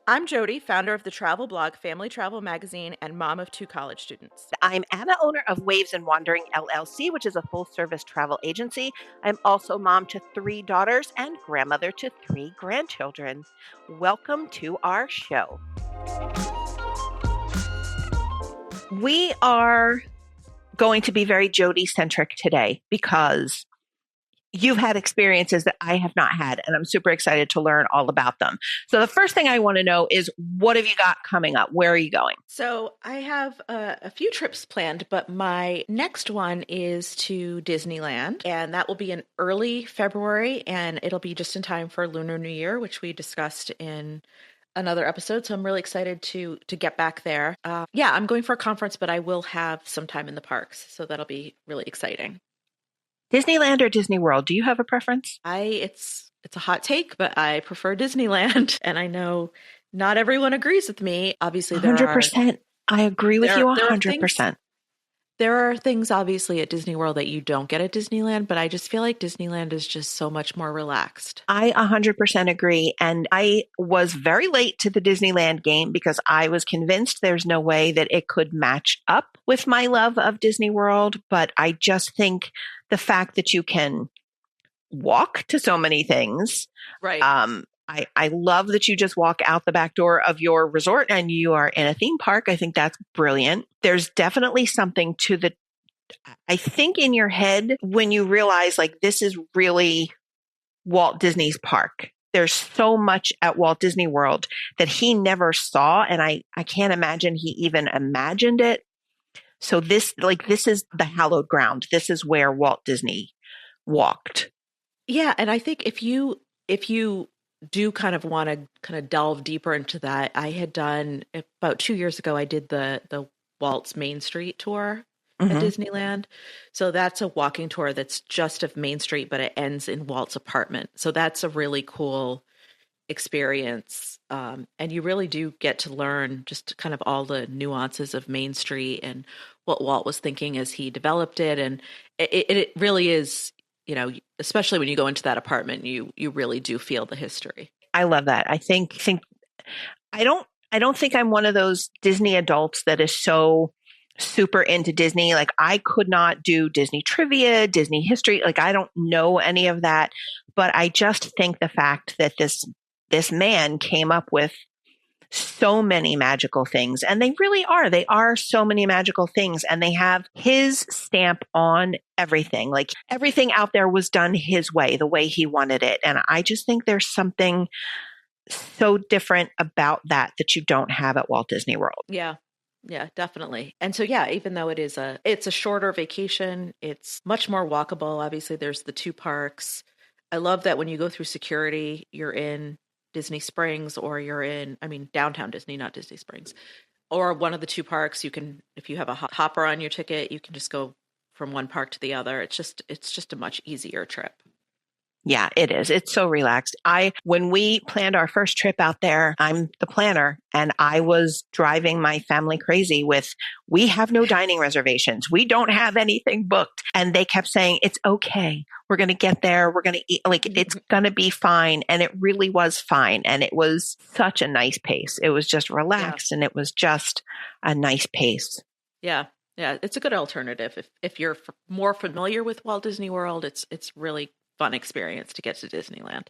I'm Jody, founder of the travel blog Family Travel Magazine and mom of two college students. I'm Anna, owner of Waves and Wandering LLC, which is a full service travel agency. I'm also mom to three daughters and grandmother to three grandchildren. Welcome to our show. We are going to be very Jody centric today because you've had experiences that I have not had, and I'm super excited to learn all about them. So the first thing I want to know is, what have you got coming up? Where are you going? So I have a few trips planned, but my next one is to Disneyland, and that will be in early February, and it'll be just in time for Lunar New Year, which we discussed in another episode. So I'm really excited to get back there. Yeah, I'm going for a conference, but I will have some time in the parks, so that'll be really exciting. Disneyland or Disney World? Do you have a preference? It's a hot take, but I prefer Disneyland, and I know not everyone agrees with me. Obviously, 100%. I agree with you there are things 100%. there are things obviously at Disney World that you don't get at Disneyland, but I just feel like Disneyland is just so much more relaxed. I 100% agree. And I was very late to the Disneyland game because I was convinced there's no way that it could match up with my love of Disney World. But I just think the fact that you can walk to so many things. Right. I love that you just walk out the back door of your resort and you are in a theme park. I think that's brilliant. There's definitely something to I think in your head when you realize like this is really Walt Disney's park. There's so much at Walt Disney World that he never saw. And I can't imagine he even imagined it. So this is the hallowed ground. This is where Walt Disney walked. Yeah, and I think if you do kind of want to kind of delve deeper into that, I had done about 2 years ago, I did the Walt's Main Street tour at Disneyland. So that's a walking tour that's just of Main Street, but it ends in Walt's apartment. So that's a really cool experience. And you really do get to learn just kind of all the nuances of Main Street and what Walt was thinking as he developed it. And it really is, especially when you go into that apartment, you really do feel the history. I love that. I think I don't think I'm one of those Disney adults that is so super into Disney. Like I could not do Disney trivia, Disney history. Like I don't know any of that, but I just think the fact that this man came up with so many magical things, and they are so many magical things, and they have his stamp on everything. Like everything out there was done his way, the way he wanted it. And I just think there's something so different about that you don't have at Walt Disney World. Yeah. Yeah, definitely. And so, yeah, even though it's a shorter vacation, it's much more walkable. Obviously, there's the two parks. I love that when you go through security, you're in Disney Springs or downtown Disney, not Disney Springs, or one of the two parks. You can, if you have a hopper on your ticket, you can just go from one park to the other. It's just a much easier trip. Yeah, it is. It's so relaxed. When we planned our first trip out there, I'm the planner and I was driving my family crazy with, we have no dining reservations. We don't have anything booked. And they kept saying, it's okay. We're going to get there. We're going to eat. Like it's going to be fine. And it really was fine. And it was such a nice pace. It was just relaxed and it was just a nice pace. Yeah. Yeah. It's a good alternative. If you're more familiar with Walt Disney World, it's really fun experience to get to Disneyland.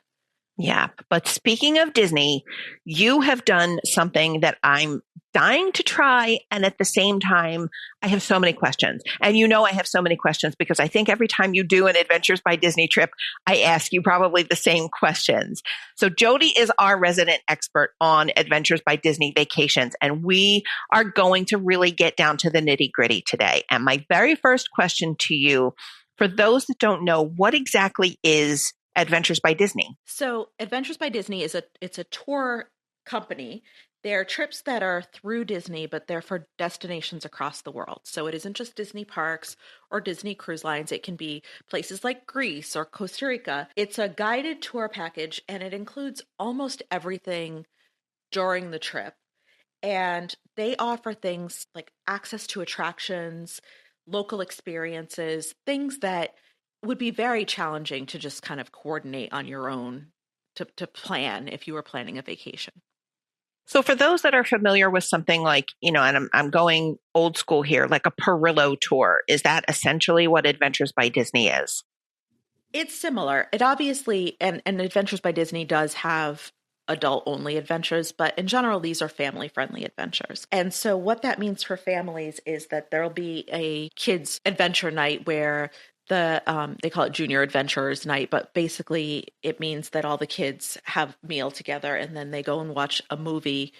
Yeah. But speaking of Disney, you have done something that I'm dying to try. And at the same time, I have so many questions. And I have so many questions because I think every time you do an Adventures by Disney trip, I ask you probably the same questions. So Jody is our resident expert on Adventures by Disney vacations. And we are going to really get down to the nitty gritty today. And my very first question to you, for those that don't know, what exactly is Adventures by Disney? So Adventures by Disney it's a tour company. They're trips that are through Disney, but they're for destinations across the world. So it isn't just Disney parks or Disney cruise lines. It can be places like Greece or Costa Rica. It's a guided tour package, and it includes almost everything during the trip. And they offer things like access to attractions, local experiences, things that would be very challenging to just kind of coordinate on your own to plan if you were planning a vacation. So for those that are familiar with something like, and I'm going old school here, like a Perillo tour, is that essentially what Adventures by Disney is? It's similar. It obviously, and Adventures by Disney does have adult only adventures, but in general, these are family friendly adventures. And so, what that means for families is that there'll be a kids' adventure night where they call it Junior Adventurers Night, but basically it means that all the kids have meal together and then they go and watch a movie,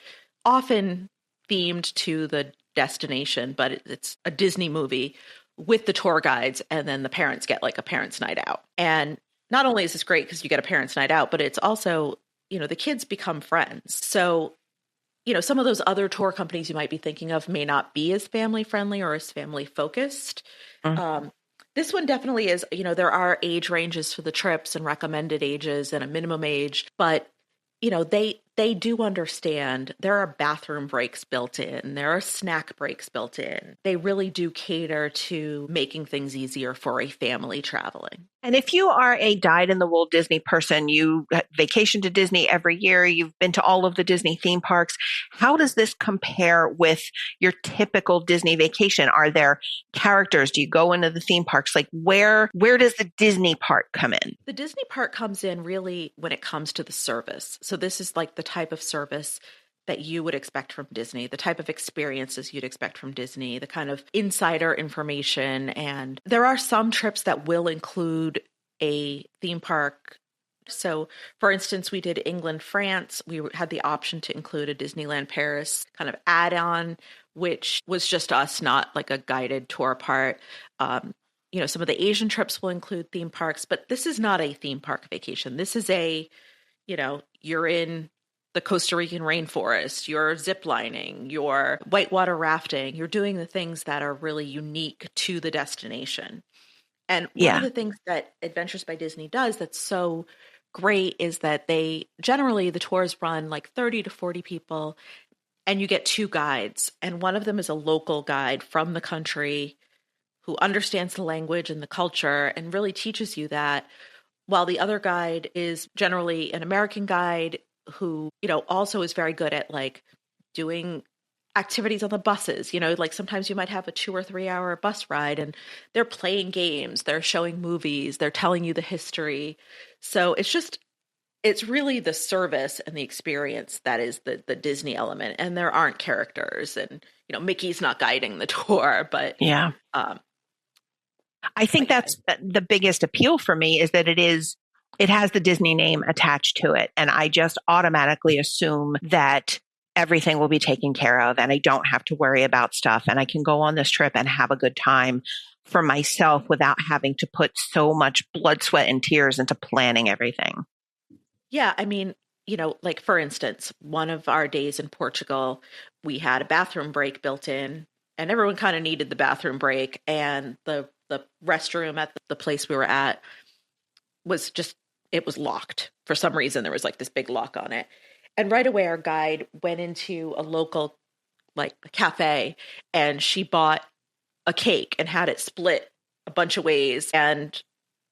often themed to the destination, but it's a Disney movie with the tour guides, and then the parents get like a parents' night out. And not only is this great because you get a parents' night out, but it's also, the kids become friends. So, some of those other tour companies you might be thinking of may not be as family friendly or as family focused. Mm. This one definitely is, there are age ranges for the trips and recommended ages and a minimum age, but they do understand there are bathroom breaks built in, there are snack breaks built in. They really do cater to making things easier for a family traveling. And if you are a dyed-in-the-wool Disney person, you vacation to Disney every year, you've been to all of the Disney theme parks, how does this compare with your typical Disney vacation? Are there characters? Do you go into the theme parks? Like where does the Disney part come in? The Disney part comes in really when it comes to the service. So this is like the type of service that you would expect from Disney, the type of experiences you'd expect from Disney, the kind of insider information. And there are some trips that will include a theme park. So, for instance, we did England, France. We had the option to include a Disneyland Paris kind of add on, which was just us, not like a guided tour part. Some of the Asian trips will include theme parks, but this is not a theme park vacation. This is you're in the Costa Rican rainforest, you're zip lining, you're whitewater rafting, you're doing the things that are really unique to the destination. And one of Yeah. the things that Adventures by Disney does that's so great is that they generally, the tours run like 30 to 40 people, and you get two guides. And one of them is a local guide from the country who understands the language and the culture and really teaches you that, while the other guide is generally an American guide who, also is very good at like doing activities on the buses. Like sometimes you might have a 2 or 3 hour bus ride and they're playing games, they're showing movies, they're telling you the history. So it's really the service and the experience that is the Disney element. And there aren't characters, and Mickey's not guiding the tour, but Yeah. um I think that's the biggest appeal for me is that it has the Disney name attached to it. And I just automatically assume that everything will be taken care of and I don't have to worry about stuff. And I can go on this trip and have a good time for myself without having to put so much blood, sweat, and tears into planning everything. Yeah, I mean, like for instance, one of our days in Portugal, we had a bathroom break built in, and everyone kind of needed the bathroom break. And the restroom at the place we were at it was locked for some reason. There was like this big lock on it. And right away, our guide went into a local like cafe, and she bought a cake and had it split a bunch of ways and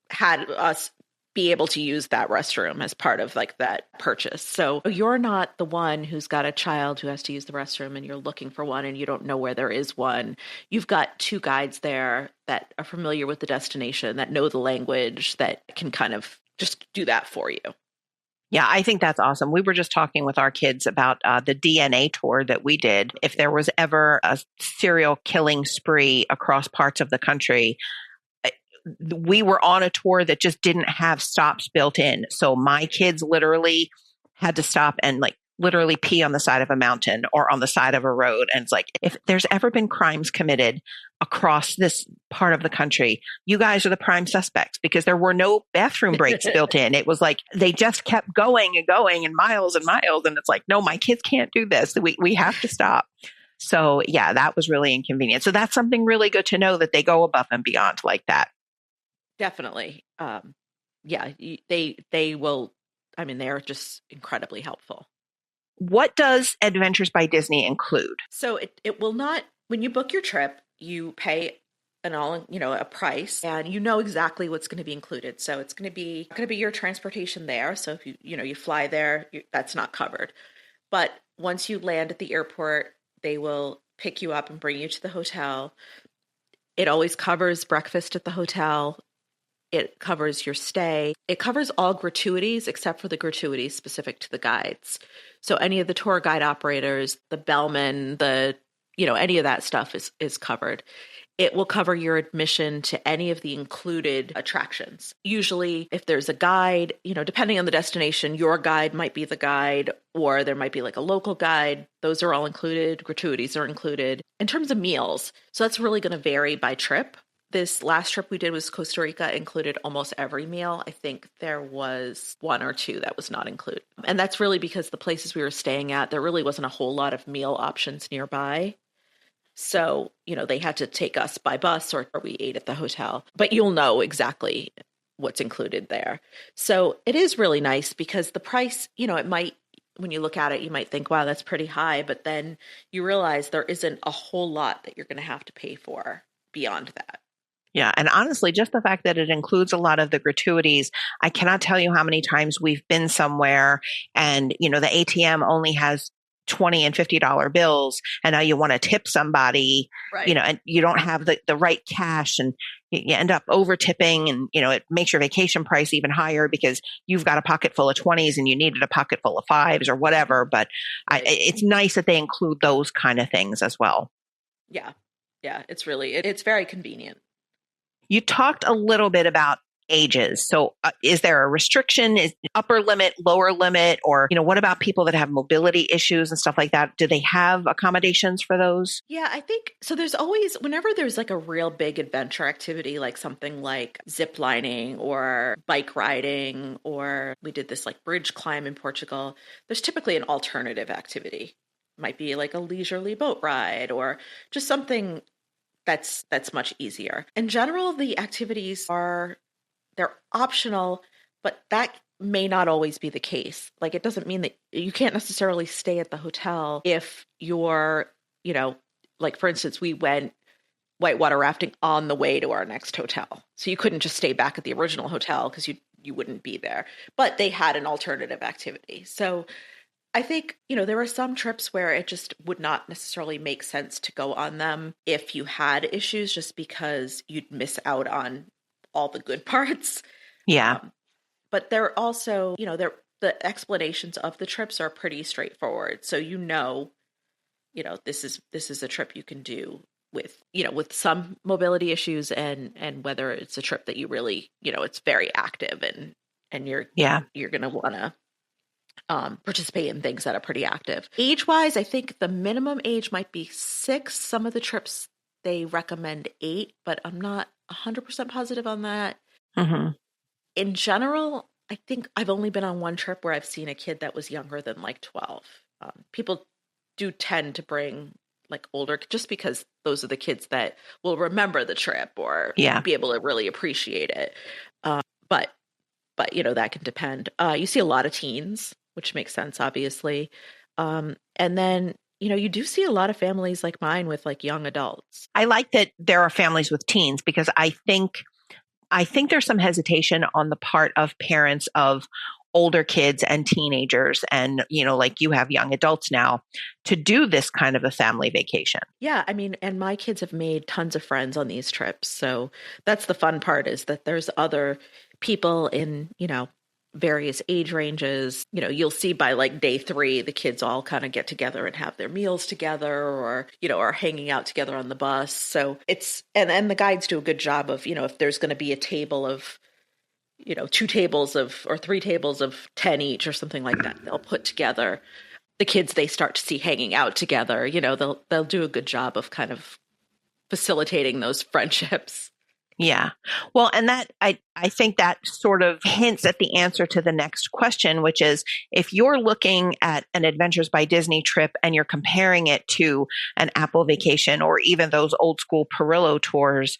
had us be able to use that restroom as part of like that purchase. So you're not the one who's got a child who has to use the restroom and you're looking for one and you don't know where there is one. You've got two guides there that are familiar with the destination, that know the language, that can kind of just do that for you. Yeah, I think that's awesome. We were just talking with our kids about the DNA tour that we did. If there was ever a serial killing spree across parts of the country, we were on a tour that just didn't have stops built in. So my kids literally had to stop and like literally pee on the side of a mountain or on the side of a road. And it's like, if there's ever been crimes committed across this part of the country, you guys are the prime suspects because there were no bathroom breaks built in. It was like they just kept going and going and miles and miles. And it's like, no, my kids can't do this. We have to stop. So yeah, that was really inconvenient. So that's something really good to know that they go above and beyond like that. Definitely. Yeah, they will. I mean, they're just incredibly helpful. What does Adventures by Disney include? So it will not, when you book your trip, you pay a price, and you know exactly what's going to be included. So it's going to be your transportation there. So if you fly there, that's not covered. But once you land at the airport, they will pick you up and bring you to the hotel. It always covers breakfast at the hotel. It covers your stay. It covers all gratuities except for the gratuities specific to the guides. So any of the tour guide operators, the bellman, any of that stuff is covered. It will cover your admission to any of the included attractions. Usually, if there's a guide, depending on the destination, your guide might be the guide, or there might be like a local guide. Those are all included. Gratuities are included. In terms of meals, so that's really going to vary by trip. This last trip we did was Costa Rica, included almost every meal. I think there was one or two that was not included. And that's really because the places we were staying at, there really wasn't a whole lot of meal options nearby. So, they had to take us by bus or we ate at the hotel. But you'll know exactly what's included there. So it is really nice because the price, it might, when you look at it, you might think, wow, that's pretty high. But then you realize there isn't a whole lot that you're going to have to pay for beyond that. Yeah. And honestly, just the fact that it includes a lot of the gratuities, I cannot tell you how many times we've been somewhere and, the ATM only has $20 and $50 bills. And now you want to tip somebody, right. And you don't have the right cash and you end up over tipping and, it makes your vacation price even higher because you've got a pocket full of 20s and you needed a pocket full of 5s or whatever. But right. It's nice that they include those kind of things as well. Yeah. Yeah. It's very convenient. You talked a little bit about ages. So is there a restriction? Is upper limit, lower limit? Or, what about people that have mobility issues and stuff like that? Do they have accommodations for those? Yeah, I think so. There's always, whenever there's like a real big adventure activity, like something like zip lining or bike riding, or we did this like bridge climb in Portugal, there's typically an alternative activity. Might be like a leisurely boat ride or just something that's much easier. In general, the activities they're optional, but that may not always be the case. Like, it doesn't mean that you can't necessarily stay at the hotel if you're, like for instance, we went whitewater rafting on the way to our next hotel. So you couldn't just stay back at the original hotel because you wouldn't be there. But they had an alternative activity. So I think, there are some trips where it just would not necessarily make sense to go on them if you had issues, just because you'd miss out on all the good parts. Yeah. But they're also, the explanations of the trips are pretty straightforward. So, this is a trip you can do with some mobility issues and whether it's a trip that you really, it's very active and you're going to want to participate in things that are pretty active. Age-wise, I think the minimum age might be 6. Some of the trips they recommend 8, but I'm not 100% positive on that. Mm-hmm. In general, I think I've only been on one trip where I've seen a kid that was younger than like 12. People do tend to bring like older, just because those are the kids that will remember the trip or be able to really appreciate it. But that can depend. You see a lot of teens, which makes sense, obviously. And then, you do see a lot of families like mine with like young adults. I like that there are families with teens because I think there's some hesitation on the part of parents of older kids and teenagers and, like you have young adults now to do this kind of a family vacation. Yeah. I mean, and my kids have made tons of friends on these trips. So that's the fun part, is that there's other people in, various age ranges. You'll see by like day 3, the kids all kind of get together and have their meals together or, are hanging out together on the bus. So it's, and the guides do a good job of, if there's going to be a table of, 2 tables of, or 3 tables of 10 each or something like that, they'll put together the kids they start to see hanging out together. They'll do a good job of kind of facilitating those friendships. Yeah. Well, and that I think that sort of hints at the answer to the next question, which is if you're looking at an Adventures by Disney trip and you're comparing it to an Apple vacation or even those old school Perillo tours,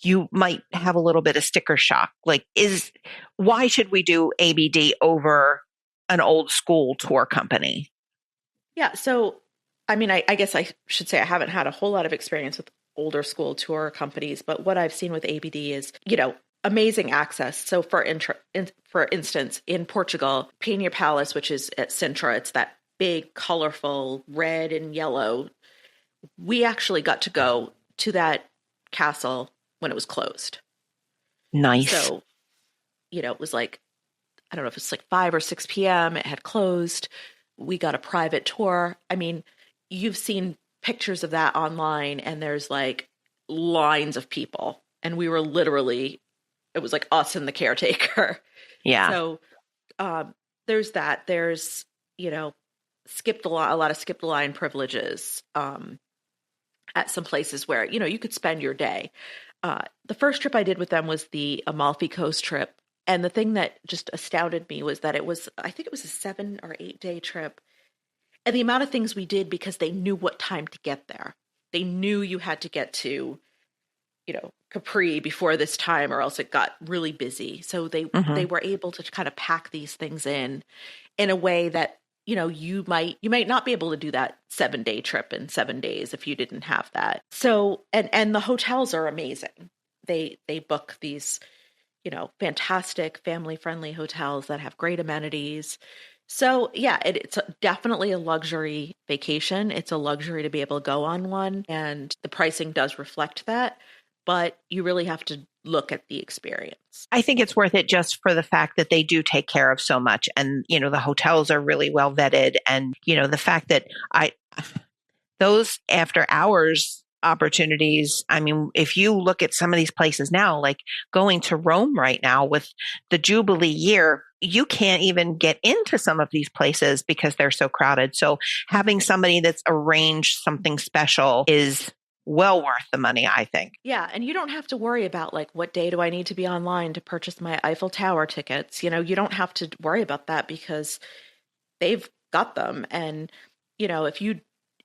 you might have a little bit of sticker shock. Like, why should we do ABD over an old school tour company? Yeah. So, I mean, I guess I should say I haven't had a whole lot of experience with older school tour companies, but what I've seen with ABD is, amazing access. So for instance, in Portugal, Pina Palace, which is at Sintra, it's that big, colorful red and yellow. We actually got to go to that castle when it was closed. Nice. So, it was like, I don't know if it's like 5 or 6 p.m. It had closed. We got a private tour. I mean, you've seen pictures of that online, and there's like lines of people. And we were literally, it was like us and the caretaker. Yeah. So there's that. There's, a lot of skip the line privileges at some places where, you could spend your day. The first trip I did with them was the Amalfi Coast trip. And the thing that just astounded me was that I think it was a 7 or 8 day trip. And the amount of things we did because they knew what time to get there. They knew you had to get to, Capri before this time or else it got really busy. So they were able to kind of pack these things in a way that, you might not be able to do that 7 day trip in 7 days if you didn't have that. So, and the hotels are amazing. They book these, fantastic family-friendly hotels that have great amenities. So yeah, it's definitely a luxury vacation. It's a luxury to be able to go on one, and the pricing does reflect that, but you really have to look at the experience. I think it's worth it just for the fact that they do take care of so much. And, the hotels are really well vetted. And, the fact that those after hours opportunities. I mean, if you look at some of these places now, like going to Rome right now with the Jubilee year, you can't even get into some of these places because they're so crowded. So having somebody that's arranged something special is well worth the money, I think. Yeah. And you don't have to worry about like, what day do I need to be online to purchase my Eiffel Tower tickets? You don't have to worry about that because they've got them. And, if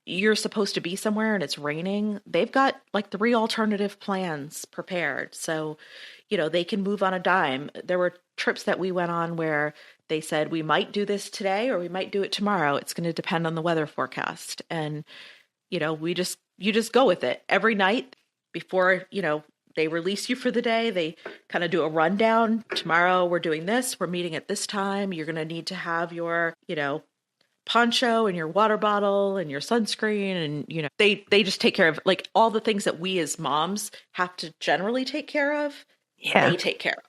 you're supposed to be somewhere and it's raining, they've got like 3 alternative plans prepared. So, they can move on a dime. There were trips that we went on where they said, we might do this today or we might do it tomorrow. It's going to depend on the weather forecast. And, you just go with it every night before, they release you for the day. They kind of do a rundown. Tomorrow we're doing this. We're meeting at this time. You're going to need to have your, poncho and your water bottle and your sunscreen. And, they just take care of like all the things that we as moms have to generally take care of. Yeah. They take care of.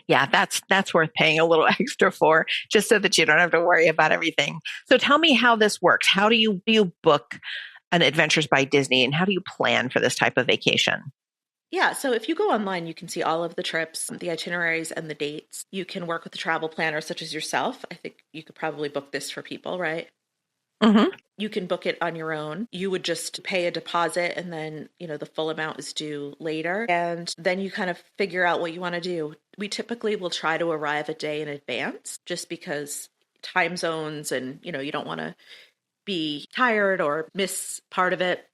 Yeah, that's worth paying a little extra for, just so that you don't have to worry about everything. So tell me how this works. How do you book an Adventures by Disney, and how do you plan for this type of vacation? Yeah, so if you go online, you can see all of the trips, the itineraries, and the dates. You can work with a travel planner such as yourself. I think you could probably book this for people, right? Mm-hmm. You can book it on your own. You would just pay a deposit and then, the full amount is due later. And then you kind of figure out what you want to do. We typically will try to arrive a day in advance just because time zones and, you don't want to be tired or miss part of it.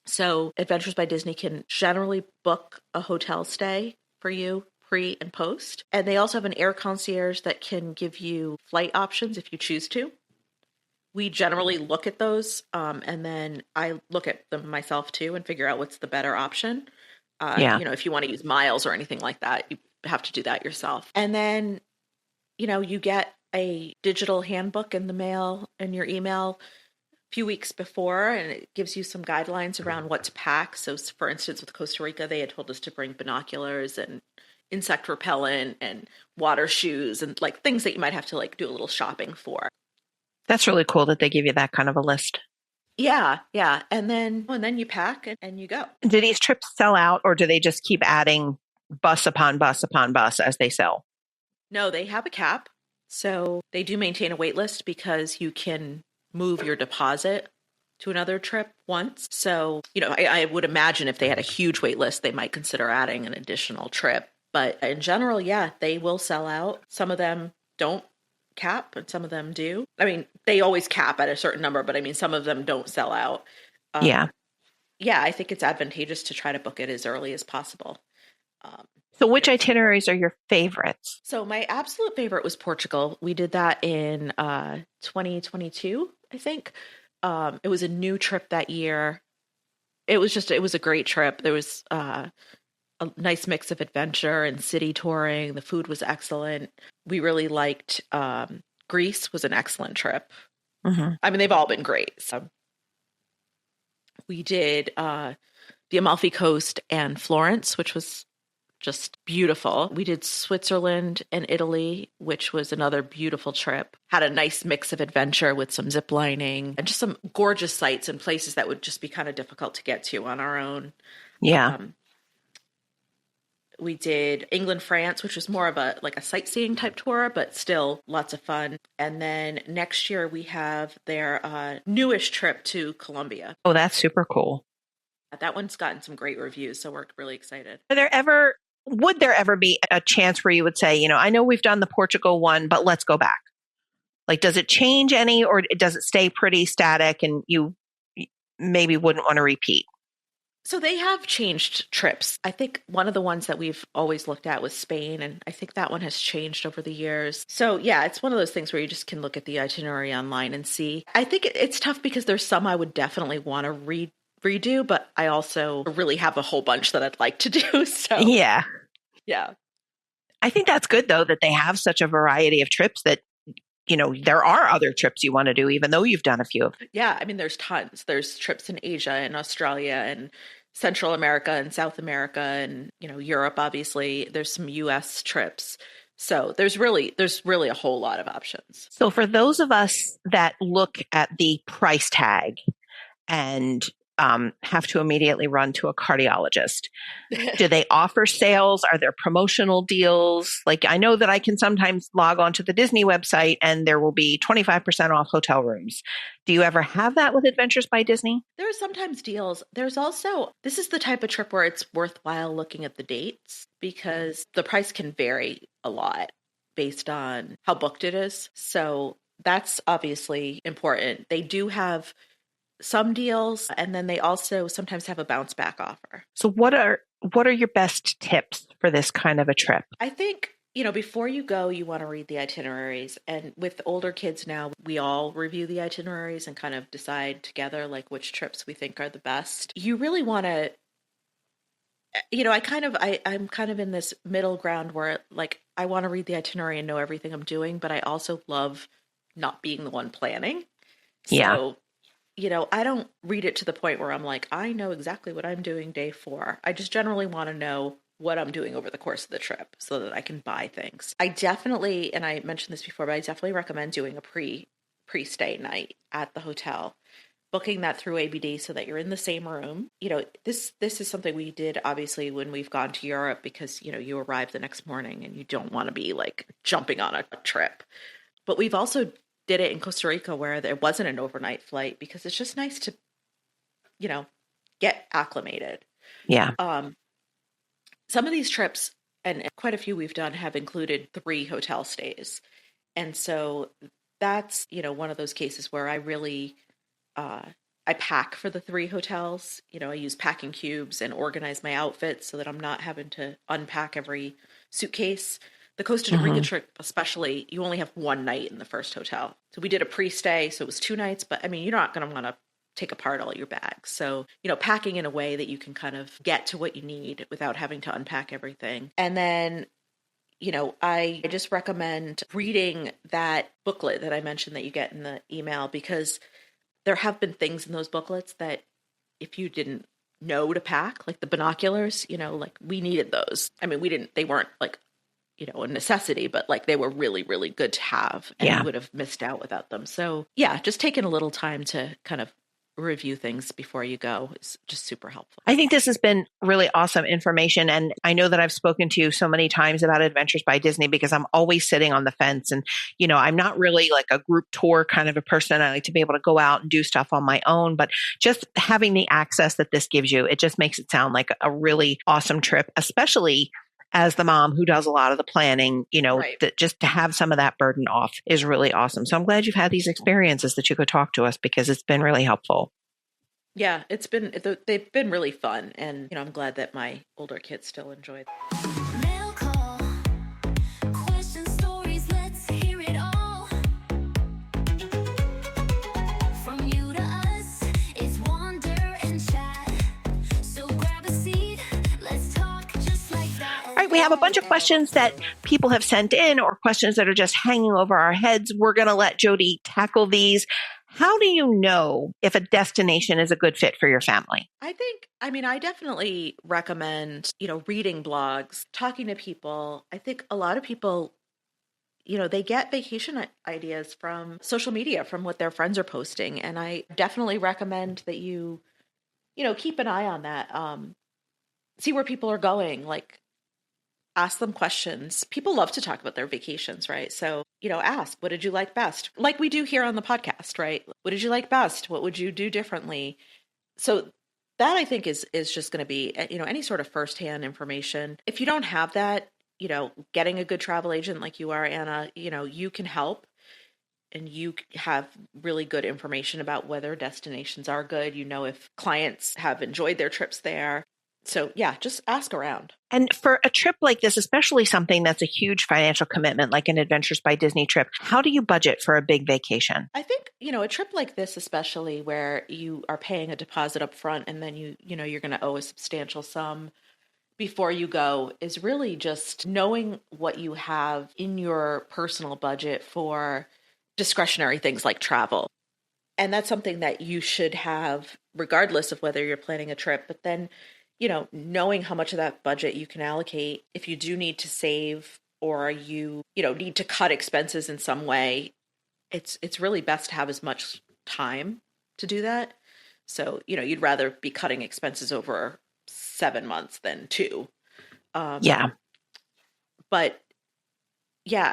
So Adventures by Disney can generally book a hotel stay for you pre and post. And they also have an air concierge that can give you flight options if you choose to. We generally look at those, and then I look at them myself too and figure out what's the better option. If you want to use miles or anything like that, you have to do that yourself. And then, you get a digital handbook in the mail in your email a few weeks before, and it gives you some guidelines around what to pack. So, for instance, with Costa Rica, they had told us to bring binoculars and insect repellent and water shoes and like things that you might have to like do a little shopping for. That's really cool that they give you that kind of a list. Yeah. And then you pack and you go. Do these trips sell out, or do they just keep adding bus upon bus upon bus as they sell? No, they have a cap. So they do maintain a wait list because you can move your deposit to another trip once. So, I would imagine if they had a huge wait list, they might consider adding an additional trip. But in general, yeah, they will sell out. Some of them don't cap and some of them do. I mean, they always cap at a certain number, but I mean, some of them don't sell out. Yeah, I think it's advantageous to try to book it as early as possible. So which itineraries are your favorites? So my absolute favorite was Portugal. We did that in 2022, I think. It was a new trip that year. It was a great trip. There was a nice mix of adventure and city touring. The food was excellent. We really liked Greece was an excellent trip. Mm-hmm. I mean, they've all been great. So we did the Amalfi Coast and Florence, which was just beautiful. We did Switzerland and Italy, which was another beautiful trip. Had a nice mix of adventure with some zip lining and just some gorgeous sites and places that would just be kind of difficult to get to on our own. Yeah. We did England, France, which was more of a sightseeing type tour, but still lots of fun. And then next year we have their newish trip to Colombia. Oh, that's super cool. That one's gotten some great reviews, so we're really excited. Would there ever be a chance where you would say, I know we've done the Portugal one, but let's go back? Like, does it change any, or does it stay pretty static and you maybe wouldn't want to repeat? So they have changed trips. I think one of the ones that we've always looked at was Spain, and I think that one has changed over the years. So yeah, it's one of those things where you just can look at the itinerary online and see. I think it's tough because there's some I would definitely want to redo, but I also really have a whole bunch that I'd like to do. So yeah. I think that's good though, that they have such a variety of trips that there are other trips you want to do, even though you've done a few of them. Yeah. I mean, there's tons. There's trips in Asia and Australia and Central America and South America and, Europe, obviously. There's some US trips. So there's really a whole lot of options. So for those of us that look at the price tag and have to immediately run to a cardiologist. Do they offer sales? Are there promotional deals? Like, I know that I can sometimes log on to the Disney website and there will be 25% off hotel rooms. Do you ever have that with Adventures by Disney? There are sometimes deals. There's also, this is the type of trip where it's worthwhile looking at the dates because the price can vary a lot based on how booked it is. So that's obviously important. They do have some deals, and then they also sometimes have a bounce back offer. So what are your best tips for this kind of a trip? I think, before you go, you want to read the itineraries. And with older kids now, we all review the itineraries and kind of decide together like which trips we think are the best. You really want to, I'm kind of in this middle ground where like I want to read the itinerary and know everything I'm doing, but I also love not being the one planning. So, I don't read it to the point where I'm like, I know exactly what I'm doing day 4. I just generally want to know what I'm doing over the course of the trip so that I can buy things. I definitely, and I mentioned this before, but I definitely recommend doing a pre-stay night at the hotel, booking that through ABD so that you're in the same room. This is something we did obviously when we've gone to Europe because, you arrive the next morning and you don't want to be like jumping on a trip. But we've also did it in Costa Rica where there wasn't an overnight flight because it's just nice to, get acclimated. Yeah. Some of these trips, and quite a few we've done, have included 3 hotel stays. And so that's, one of those cases where I really, I pack for the 3 hotels. I use packing cubes and organize my outfits so that I'm not having to unpack every suitcase. The Costa Rica trip, especially, you only have 1 night in the first hotel. So we did a pre-stay, so it was 2 nights, but I mean, you're not going to want to take apart all your bags. So, packing in a way that you can kind of get to what you need without having to unpack everything. And then, I just recommend reading that booklet that I mentioned that you get in the email because there have been things in those booklets that if you didn't know to pack, like the binoculars, like we needed those. I mean, they weren't like, a necessity, but like they were really, really good to have and you would have missed out without them. So yeah, just taking a little time to kind of review things before you go is just super helpful. I think this has been really awesome information. And I know that I've spoken to you so many times about Adventures by Disney because I'm always sitting on the fence and, I'm not really like a group tour kind of a person. I like to be able to go out and do stuff on my own, but just having the access that this gives you, it just makes it sound like a really awesome trip, especially as the mom who does a lot of the planning, Right. That just to have some of that burden off is really awesome. So I'm glad you've had these experiences that you could talk to us because it's been really helpful. Yeah, they've been really fun. And, I'm glad that my older kids still enjoy them. We have a bunch of questions that people have sent in or questions that are just hanging over our heads. We're going to let Jody tackle these. How do you know if a destination is a good fit for your family? I definitely recommend, reading blogs, talking to people. I think a lot of people, they get vacation ideas from social media, from what their friends are posting. And I definitely recommend that you keep an eye on that. See where people are going, like ask them questions. People love to talk about their vacations, right? So, ask, what did you like best? Like we do here on the podcast, right? What did you like best? What would you do differently? So that I think is just going to be, any sort of firsthand information. If you don't have that, getting a good travel agent like you are, Anna, you can help, and you have really good information about whether destinations are good. If clients have enjoyed their trips there. So yeah, just ask around. And for a trip like this, especially something that's a huge financial commitment, like an Adventures by Disney trip, how do you budget for a big vacation? I think, a trip like this, especially where you are paying a deposit up front and then you're going to owe a substantial sum before you go, is really just knowing what you have in your personal budget for discretionary things like travel. And that's something that you should have regardless of whether you're planning a trip. But then, knowing how much of that budget you can allocate, if you do need to save or you, need to cut expenses in some way, it's really best to have as much time to do that. So, you'd rather be cutting expenses over 7 months than 2. Yeah. But yeah,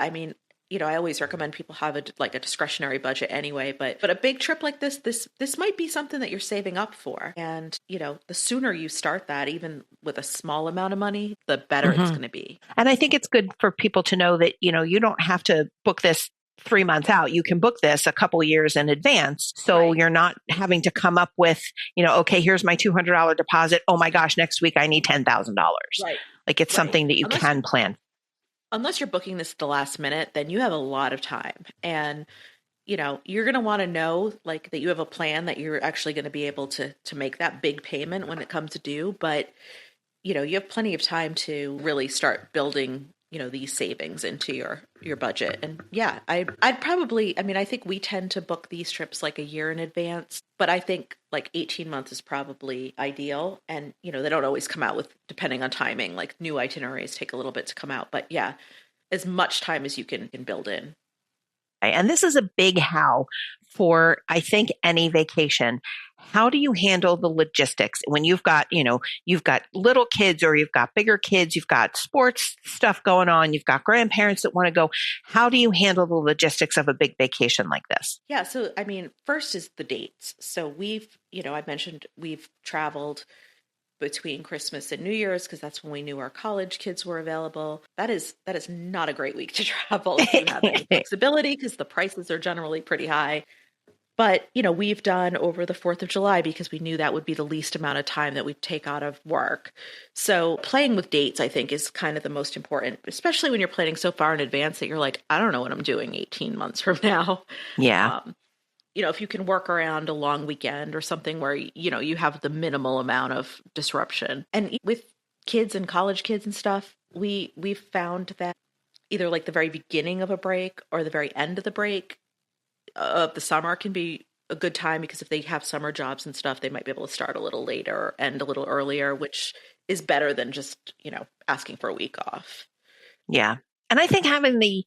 I always recommend people have a discretionary budget anyway, but a big trip like this might be something that you're saving up for. And, the sooner you start that, even with a small amount of money, the better it's going to be. And I think it's good for people to know that, you don't have to book this 3 months out. You can book this a couple years in advance. So You're not having to come up with, okay, here's my $200 deposit. Oh my gosh, next week I need $10,000. Right. Like it's something that you can plan. Unless you're booking this at the last minute, then you have a lot of time. And, you're going to want to know like that you have a plan that you're actually going to be able to make that big payment when it comes due. But, you have plenty of time to really start building, these savings into your budget. And yeah, I'd probably, I think we tend to book these trips like a year in advance, but I think like 18 months is probably ideal. And, they don't always come out with, depending on timing, like new itineraries take a little bit to come out, but yeah, as much time as you can build in. And this is a big how for, I think, any vacation. How do you handle the logistics when you've got little kids or you've got bigger kids, you've got sports stuff going on, you've got grandparents that want to go. How do you handle the logistics of a big vacation like this? Yeah. So, first is the dates. So I mentioned we've traveled between Christmas and New Year's because that's when we knew our college kids were available. That is not a great week to travel if you have any flexibility because the prices are generally pretty high. But, we've done over the 4th of July because we knew that would be the least amount of time that we'd take out of work. So playing with dates, I think, is kind of the most important, especially when you're planning so far in advance that you're like, I don't know what I'm doing 18 months from now. Yeah. If you can work around a long weekend or something where, you have the minimal amount of disruption. And with kids and college kids and stuff, we've found that either like the very beginning of a break or the very end of the break of the summer can be a good time because if they have summer jobs and stuff, they might be able to start a little later or end a little earlier, which is better than just, asking for a week off. Yeah. And I think having the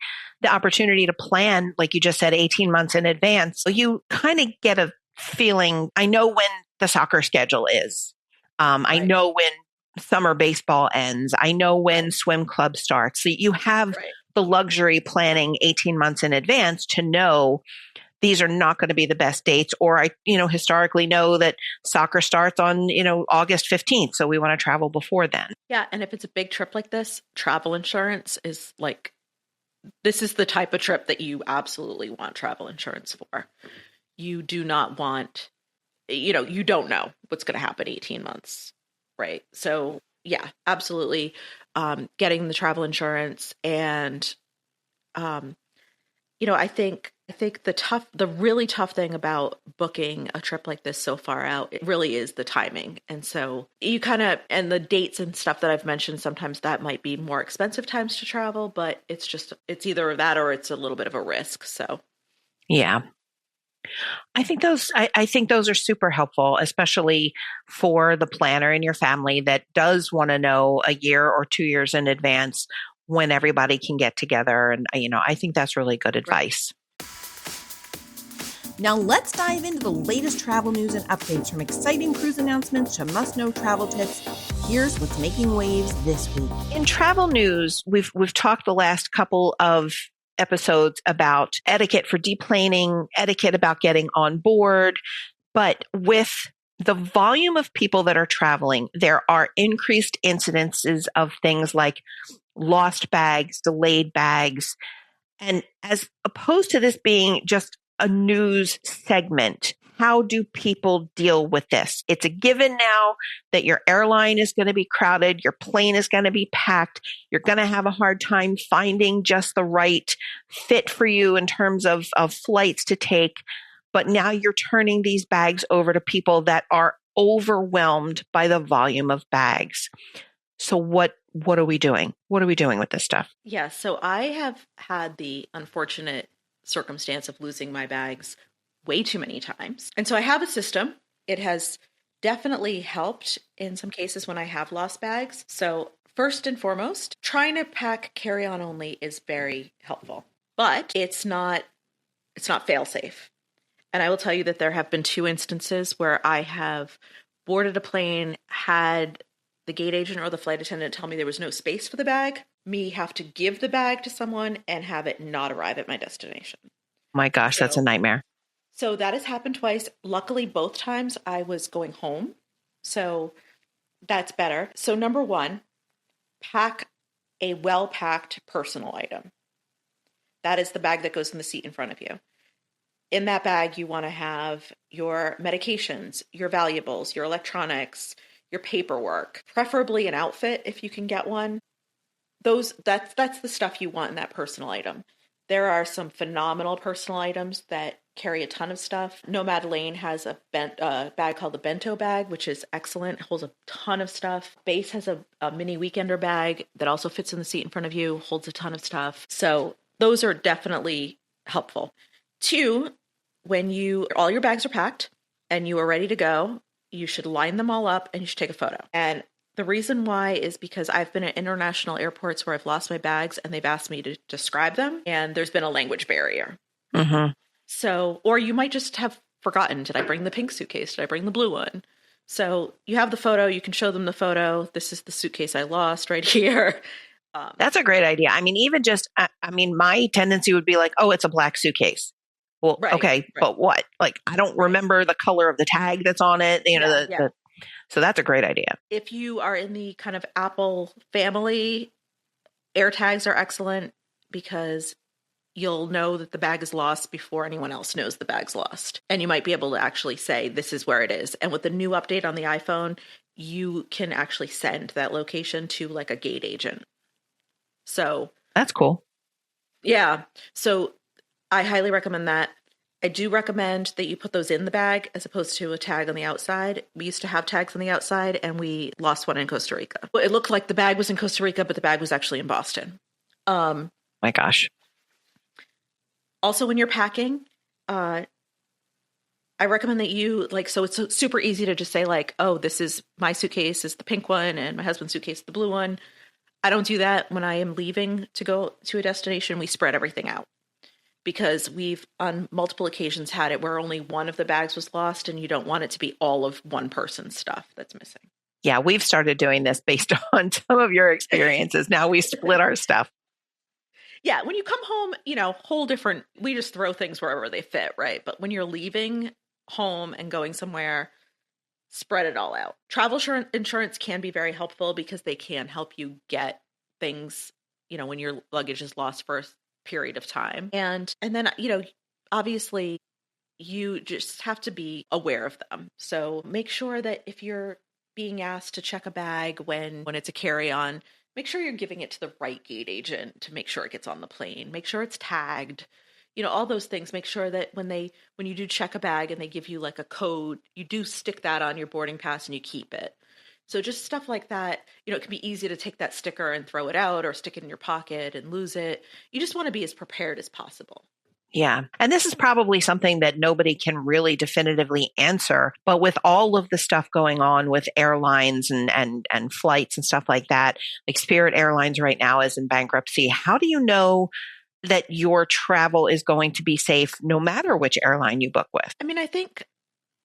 opportunity to plan, like you just said, 18 months in advance, so you kind of get a feeling. I know when the soccer schedule is. I know when summer baseball ends. I know when swim club starts. So you have the luxury planning 18 months in advance to know these are not going to be the best dates. Or I, historically know that soccer starts on, August 15th. So we want to travel before then. Yeah. And if it's a big trip like this, travel insurance is this is the type of trip that you absolutely want travel insurance for. You do not want, you don't know what's going to happen 18 months. Right. So yeah, absolutely. Getting the travel insurance and, I think I think the really tough thing about booking a trip like this so far out, it really is the timing. And so you and the dates and stuff that I've mentioned, sometimes that might be more expensive times to travel, but it's either that or it's a little bit of a risk. So, Yeah. I think those are super helpful, especially for the planner in your family that does want to know a year or 2 years in advance when everybody can get together. And, I think that's really good advice. Now let's dive into the latest travel news and updates, from exciting cruise announcements to must-know travel tips. Here's what's making waves this week. In travel news, we've talked the last couple of episodes about etiquette for deplaning, etiquette about getting on board. But with the volume of people that are traveling, there are increased incidences of things like lost bags, delayed bags. And as opposed to this being just a news segment, how do people deal with this? It's a given now that your airline is going to be crowded, your plane is going to be packed, you're going to have a hard time finding just the right fit for you in terms of flights to take. But now you're turning these bags over to people that are overwhelmed by the volume of bags. So what are we doing? What are we doing with this stuff? Yeah, so I have had the unfortunate circumstance of losing my bags way too many times. And so I have a system. It has definitely helped in some cases when I have lost bags. So first and foremost, trying to pack carry-on only is very helpful, but it's not fail safe. And I will tell you that there have been 2 instances where I have boarded a plane, had the gate agent or the flight attendant tell me there was no space for the bag, me have to give the bag to someone and have it not arrive at my destination. My gosh, that's a nightmare. So that has happened twice. Luckily, both times I was going home. So that's better. So number 1, pack a well-packed personal item. That is the bag that goes in the seat in front of you. In that bag, you want to have your medications, your valuables, your electronics, your paperwork, preferably an outfit if you can get one. That's the stuff you want in that personal item. There are some phenomenal personal items that carry a ton of stuff. Nomad Lane has a bag called the Bento bag, which is excellent. It holds a ton of stuff. Base has a mini weekender bag that also fits in the seat in front of you, holds a ton of stuff. So those are definitely helpful. 2, when all your bags are packed and you are ready to go, you should line them all up and you should take a photo. And the reason why is because I've been at international airports where I've lost my bags and they've asked me to describe them, and there's been a language barrier. Mm-hmm. So, or you might just have forgotten, did I bring the pink suitcase? Did I bring the blue one? So you have the photo, you can show them the photo. This is the suitcase I lost right here. That's a great idea. I mean, even just, my tendency would be like, oh, it's a black suitcase. Well, right, okay, right. But what? Like, I don't remember the color of the tag that's on it. So that's a great idea. If you are in the kind of Apple family, AirTags are excellent because you'll know that the bag is lost before anyone else knows the bag's lost. And you might be able to actually say, this is where it is. And with the new update on the iPhone, you can actually send that location to like a gate agent. So that's cool. Yeah. So I highly recommend that. I do recommend that you put those in the bag as opposed to a tag on the outside. We used to have tags on the outside and we lost one in Costa Rica. It looked like the bag was in Costa Rica, but the bag was actually in Boston. My gosh. Also, when you're packing, I recommend that so it's super easy to just say like, oh, this is my suitcase is the pink one and my husband's suitcase is the blue one. I don't do that when I am leaving to go to a destination. We spread everything out. Because we've on multiple occasions had it where only one of the bags was lost and you don't want it to be all of one person's stuff that's missing. Yeah, we've started doing this based on some of your experiences. Now we split our stuff. Yeah, when you come home, we just throw things wherever they fit, right? But when you're leaving home and going somewhere, spread it all out. Travel insurance can be very helpful because they can help you get things, when your luggage is lost for period of time. And then, obviously you just have to be aware of them. So make sure that if you're being asked to check a bag when it's a carry-on, make sure you're giving it to the right gate agent to make sure it gets on the plane. Make sure it's tagged. all those things. Make sure that when you do check a bag and they give you like a code, you do stick that on your boarding pass and you keep it. So just stuff like that, it can be easy to take that sticker and throw it out or stick it in your pocket and lose it. You just want to be as prepared as possible. Yeah. And this is probably something that nobody can really definitively answer. But with all of the stuff going on with airlines and flights and stuff like that, like Spirit Airlines right now is in bankruptcy. How do you know that your travel is going to be safe no matter which airline you book with? I mean, I think,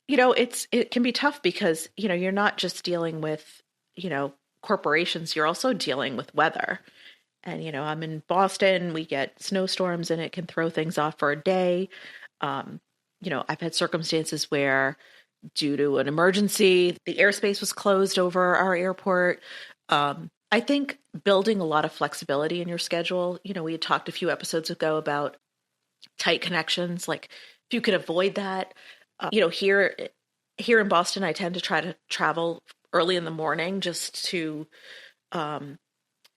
it can be tough because, you're not just dealing with, corporations, you're also dealing with weather. And, I'm in Boston, we get snowstorms and it can throw things off for a day. I've had circumstances where due to an emergency, the airspace was closed over our airport. I think building a lot of flexibility in your schedule, we had talked a few episodes ago about tight connections. Like if you could avoid that, here in Boston, I tend to try to travel early in the morning just to,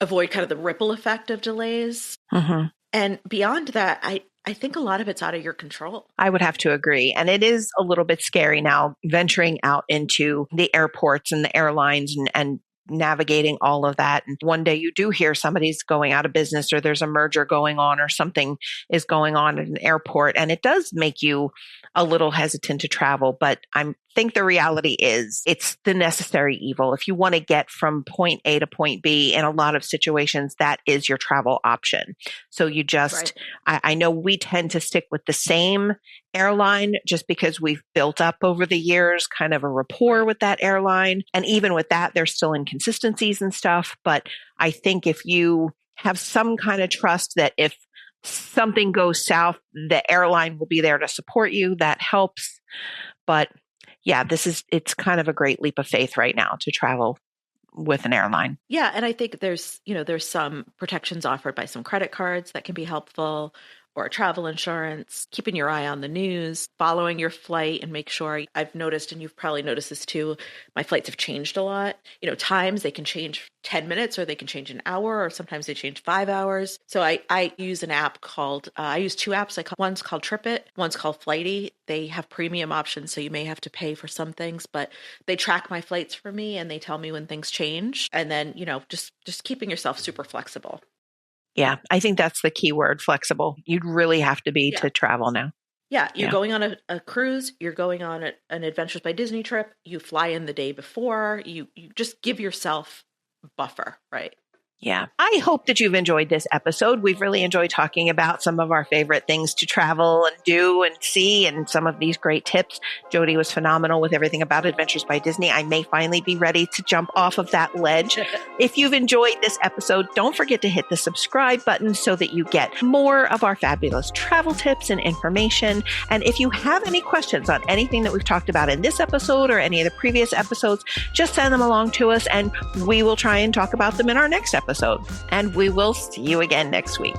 avoid kind of the ripple effect of delays. Mm-hmm. And beyond that, I think a lot of it's out of your control. I would have to agree. And it is a little bit scary now venturing out into the airports and the airlines and navigating all of that. And one day you do hear somebody's going out of business or there's a merger going on or something is going on at an airport. And it does make you a little hesitant to travel. But I think the reality is it's the necessary evil. If you want to get from point A to point B in a lot of situations, that is your travel option. So you just, right. I know we tend to stick with the same airline just because we've built up over the years kind of a rapport with that airline. And even with that, there's still inconsistencies and stuff. But I think if you have some kind of trust that if something goes south, the airline will be there to support you, that helps. But yeah, it's kind of a great leap of faith right now to travel with an airline. Yeah. And I think there's some protections offered by some credit cards that can be helpful, or travel insurance, keeping your eye on the news, following your flight, and make sure. I've noticed, and you've probably noticed this too, my flights have changed a lot. Times they can change 10 minutes or they can change an hour, or sometimes they change 5 hours. So I use an app called, I use two apps. One's called TripIt, one's called Flighty. They have premium options, so you may have to pay for some things, but they track my flights for me and they tell me when things change. And then, just keeping yourself super flexible. Yeah, I think that's the key word, flexible. You'd really have to be to travel now. Yeah, you're going on a cruise, you're going on an Adventures by Disney trip, you fly in the day before, you just give yourself buffer, right? Yeah. I hope that you've enjoyed this episode. We've really enjoyed talking about some of our favorite things to travel and do and see and some of these great tips. Jody was phenomenal with everything about Adventures by Disney. I may finally be ready to jump off of that ledge. If you've enjoyed this episode, don't forget to hit the subscribe button so that you get more of our fabulous travel tips and information. And if you have any questions on anything that we've talked about in this episode or any of the previous episodes, just send them along to us and we will try and talk about them in our next episode. And we will see you again next week.